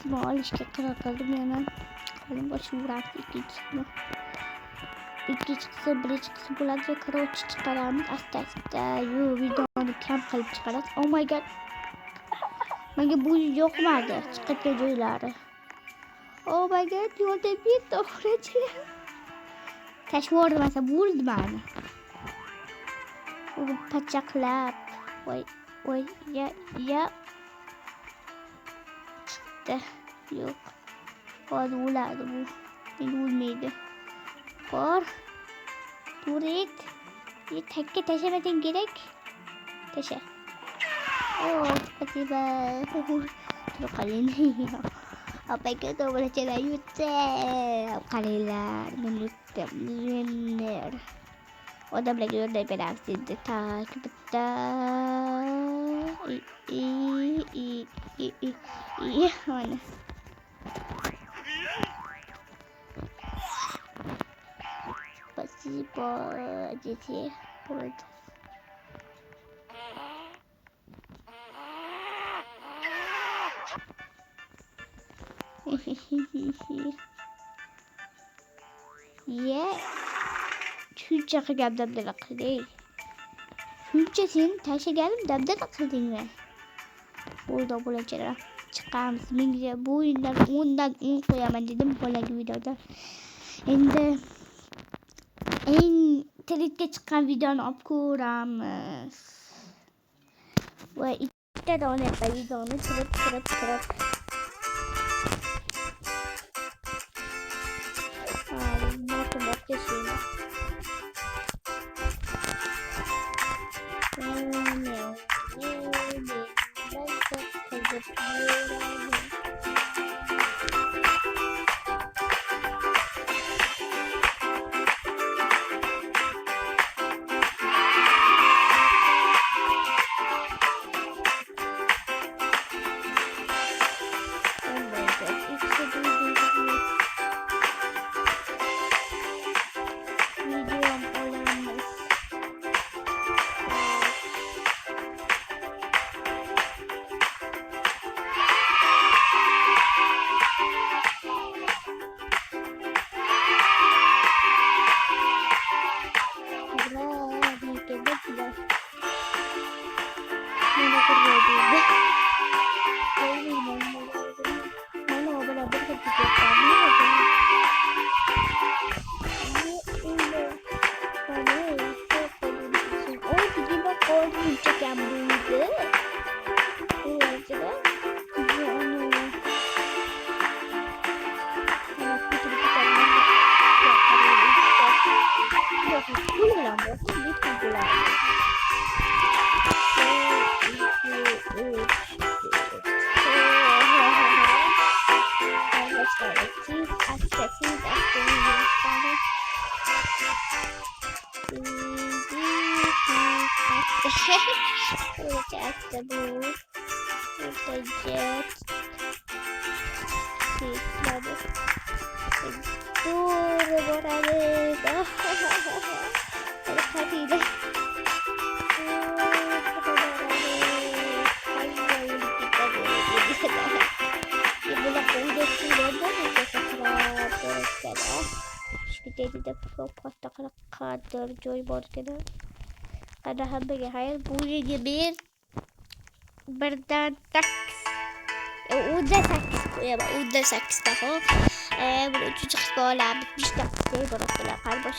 ikkinchisini olishga qaror qildim yana. Boshim uradi ikkinchisini. Ikki chiqsa biri chiqsa bo'ladi. Короче chiqaramiz asta-asta. Videoni kam qilib chiqaramiz. Oh my god. Menga bu yoqmadi chiqib joylari. Oh my god, yo'lda bir to'g'richi. Tashvordi masa bo'ldi meni. U pachaqlab. Voy, ya. Chiqdi. Yo'q. Hozir o'ladi bu. Endi o'lmaydi. Bor. Turik. Takka tashlamasang kerak. Tasha. Oh, спасибо. Qolinglar. Opaga to'g'richalar yutdi. Qaranglar, men yutdim. Zenner. Odamlarga yordam beramiz endi. Tak, bitta. Mana. Спасибо, дети. Вот. Shuncha qilgan dabdala qilding. Shuncha sen tashlaganim dabdala qildingmi? Bo'ldi bo'lachalar. Chiqamiz. Menga bu o'yindan 10 dan 10 qo'yaman dedim bolangi videoda. Endi eng trendga chiqqan videoni olib ko'ramiz. Va ikkita dona videoni kirib. Uçakta bu. Uçacak. Sesleri. Dur orada. Hadi. Jadi dapat kotak kader joyboard kita. Ada hamburger hayal bunyi bir berdantak. Udah sakit ya, udah sakit tahu. Belum cuci sekolah, habis tak saya baru pulang.